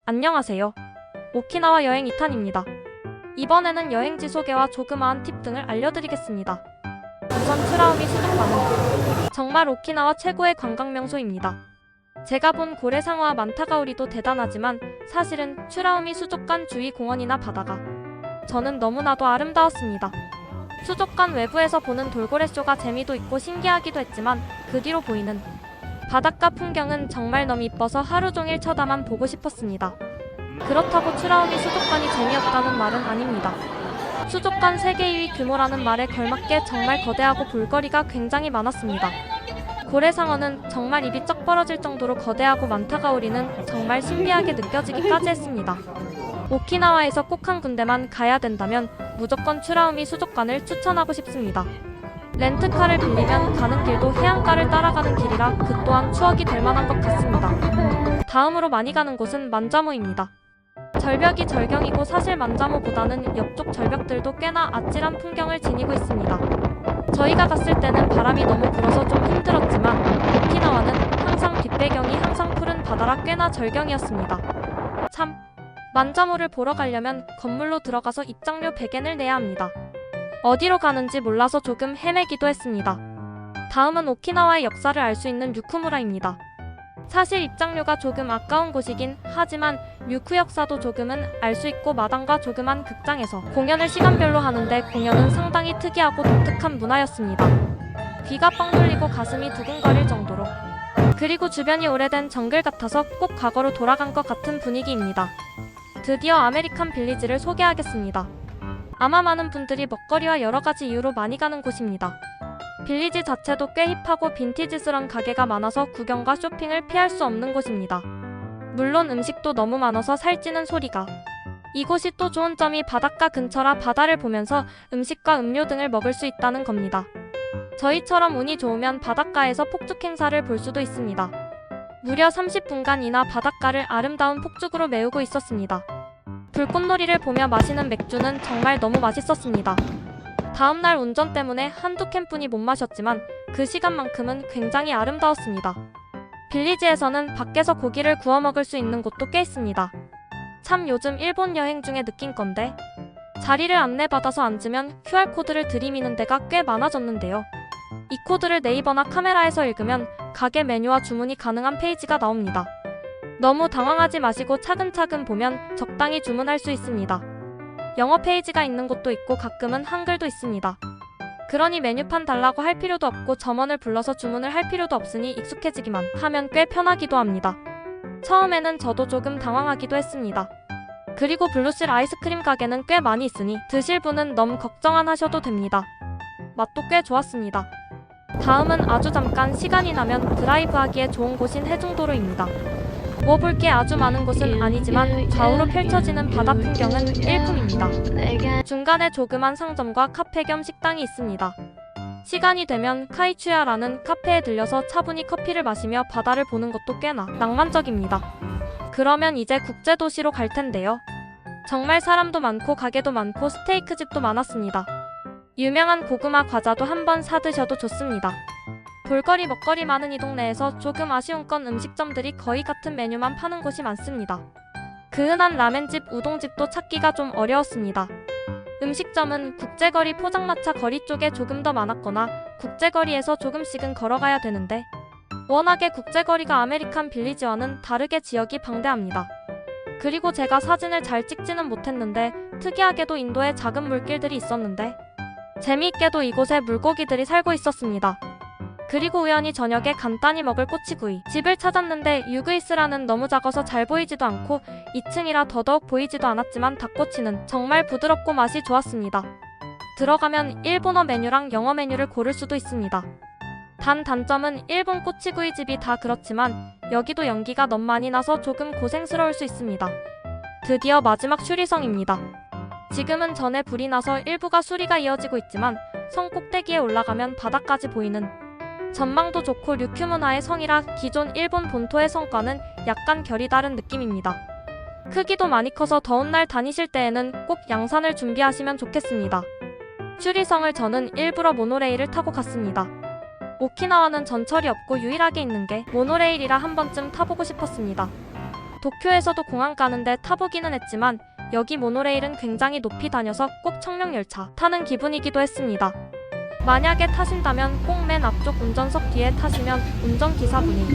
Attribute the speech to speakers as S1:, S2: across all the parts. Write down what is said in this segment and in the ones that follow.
S1: 안녕하세요. 오키나와 여행 2탄입니다. 이번에는 여행지 소개와 조그마한 팁 등을 알려드리겠습니다. 우선 추라우미 수족관은 정말 오키나와 최고의 관광 명소입니다. 제가 본 고래상어와 만타가우리도 대단하지만 사실은 추라우미 수족관 주위 공원이나 바다가 저는 너무나도 아름다웠습니다. 수족관 외부에서 보는 돌고래쇼가 재미도 있고 신기하기도 했지만 그 뒤로 보이는 바닷가 풍경은 정말 너무 이뻐서 하루 종일 쳐다만 보고 싶었습니다. 그렇다고 추라우미 수족관이 재미없다는 말은 아닙니다. 수족관 세계 2위 규모라는 말에 걸맞게 정말 거대하고 볼거리가 굉장히 많았습니다. 고래상어는 정말 입이 쩍 벌어질 정도로 거대하고 만타가우리는 정말 신비하게 느껴지기까지 했습니다. 오키나와에서 꼭 한 군데만 가야 된다면 무조건 추라우미 수족관을 추천하고 싶습니다. 렌트카를 빌리면 가는 길도 해안가를 따라가는 길이라 그 또한 추억이 될 만한 것 같습니다. 다음으로 많이 가는 곳은 만자모입니다. 절벽이 절경이고 사실 만자모보다는 옆쪽 절벽들도 꽤나 아찔한 풍경을 지니고 있습니다. 저희가 갔을 때는 바람이 너무 불어서 좀 힘들었지만 오키나와는 항상 뒷배경이 항상 푸른 바다라 꽤나 절경이었습니다. 참, 만자모를 보러 가려면 건물로 들어가서 입장료 100엔을 내야 합니다. 어디로 가는지 몰라서 조금 헤매기도 했습니다. 다음은 오키나와의 역사를 알 수 있는 류쿠무라입니다. 사실 입장료가 조금 아까운 곳이긴 하지만 류쿠 역사도 조금은 알 수 있고 마당과 조그만 극장에서 공연을 시간별로 하는데 공연은 상당히 특이하고 독특한 문화였습니다. 귀가 뻥 뚫리고 가슴이 두근거릴 정도로 그리고 주변이 오래된 정글 같아서 꼭 과거로 돌아간 것 같은 분위기입니다. 드디어 아메리칸 빌리지를 소개하겠습니다. 아마 많은 분들이 먹거리와 여러가지 이유로 많이 가는 곳입니다. 빌리지 자체도 꽤 힙하고 빈티지스런 가게가 많아서 구경과 쇼핑을 피할 수 없는 곳입니다. 물론 음식도 너무 많아서 살찌는 소리가. 이곳이 또 좋은 점이 바닷가 근처라 바다를 보면서 음식과 음료 등을 먹을 수 있다는 겁니다. 저희처럼 운이 좋으면 바닷가에서 폭죽 행사를 볼 수도 있습니다. 무려 30분간이나 바닷가를 아름다운 폭죽으로 메우고 있었습니다. 불꽃놀이를 보며 마시는 맥주는 정말 너무 맛있었습니다. 다음날 운전 때문에 한두 캔뿐이 못 마셨지만 그 시간만큼은 굉장히 아름다웠습니다. 빌리지에서는 밖에서 고기를 구워 먹을 수 있는 곳도 꽤 있습니다. 참 요즘 일본 여행 중에 느낀 건데 자리를 안내받아서 앉으면 QR코드를 들이미는 데가 꽤 많아졌는데요. 이 코드를 네이버나 카메라에서 읽으면 가게 메뉴와 주문이 가능한 페이지가 나옵니다. 너무 당황하지 마시고 차근차근 보면 적당히 주문할 수 있습니다. 영어 페이지가 있는 곳도 있고 가끔은 한글도 있습니다. 그러니 메뉴판 달라고 할 필요도 없고 점원을 불러서 주문을 할 필요도 없으니 익숙해지기만 하면 꽤 편하기도 합니다. 처음에는 저도 조금 당황하기도 했습니다. 그리고 블루실 아이스크림 가게는 꽤 많이 있으니 드실 분은 너무 걱정 안 하셔도 됩니다. 맛도 꽤 좋았습니다. 다음은 아주 잠깐 시간이 나면 드라이브하기에 좋은 곳인 해중도로입니다. 뭐 볼 게 아주 많은 곳은 아니지만 좌우로 펼쳐지는 바다 풍경은 일품입니다. 중간에 조그만 상점과 카페 겸 식당이 있습니다. 시간이 되면 카이추야라는 카페에 들려서 차분히 커피를 마시며 바다를 보는 것도 꽤나 낭만적입니다. 그러면 이제 국제도시로 갈 텐데요. 정말 사람도 많고 가게도 많고 스테이크 집도 많았습니다. 유명한 고구마 과자도 한번 사드셔도 좋습니다. 볼거리 먹거리 많은 이 동네에서 조금 아쉬운 건 음식점들이 거의 같은 메뉴만 파는 곳이 많습니다. 그 흔한 라멘집, 우동집도 찾기가 좀 어려웠습니다. 음식점은 국제거리 포장마차 거리 쪽에 조금 더 많았거나 국제거리에서 조금씩은 걸어가야 되는데 워낙에 국제거리가 아메리칸 빌리지와는 다르게 지역이 방대합니다. 그리고 제가 사진을 잘 찍지는 못했는데 특이하게도 인도에 작은 물길들이 있었는데 재미있게도 이곳에 물고기들이 살고 있었습니다. 그리고 우연히 저녁에 간단히 먹을 꼬치구이 집을 찾았는데 유그이스라는 너무 작아서 잘 보이지도 않고 2층이라 더더욱 보이지도 않았지만 닭꼬치는 정말 부드럽고 맛이 좋았습니다. 들어가면 일본어 메뉴랑 영어 메뉴를 고를 수도 있습니다. 단점은 일본 꼬치구이 집이 다 그렇지만 여기도 연기가 너무 많이 나서 조금 고생스러울 수 있습니다. 드디어 마지막 슈리성입니다. 지금은 전에 불이 나서 일부가 수리가 이어지고 있지만 성 꼭대기에 올라가면 바다까지 보이는 전망도 좋고 류큐문화의 성이라 기존 일본 본토의 성과는 약간 결이 다른 느낌입니다. 크기도 많이 커서 더운 날 다니실 때에는 꼭 양산을 준비하시면 좋겠습니다. 슈리성을 저는 일부러 모노레일을 타고 갔습니다. 오키나와는 전철이 없고 유일하게 있는 게 모노레일이라 한 번쯤 타보고 싶었습니다. 도쿄에서도 공항 가는데 타보기는 했지만 여기 모노레일은 굉장히 높이 다녀서 꼭 청룡열차 타는 기분이기도 했습니다. 만약에 타신다면 꼭 맨 앞쪽 운전석 뒤에 타시면 운전기사분이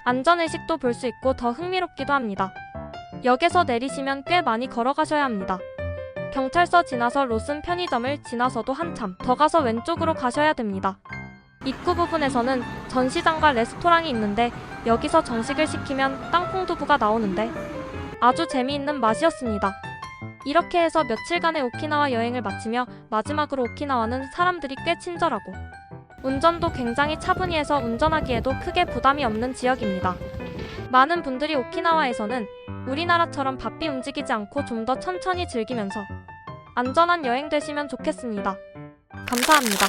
S1: 안전의식도 볼 수 있고 더 흥미롭기도 합니다. 역에서 내리시면 꽤 많이 걸어가셔야 합니다. 경찰서 지나서 로슨 편의점을 지나서도 한참 더 가서 왼쪽으로 가셔야 됩니다. 입구 부분에서는 전시장과 레스토랑이 있는데 여기서 정식을 시키면 땅콩두부가 나오는데 아주 재미있는 맛이었습니다. 이렇게 해서 며칠간의 오키나와 여행을 마치며 마지막으로 오키나와는 사람들이 꽤 친절하고 운전도 굉장히 차분히 해서 운전하기에도 크게 부담이 없는 지역입니다. 많은 분들이 오키나와에서는 우리나라처럼 바삐 움직이지 않고 좀 더 천천히 즐기면서 안전한 여행 되시면 좋겠습니다. 감사합니다.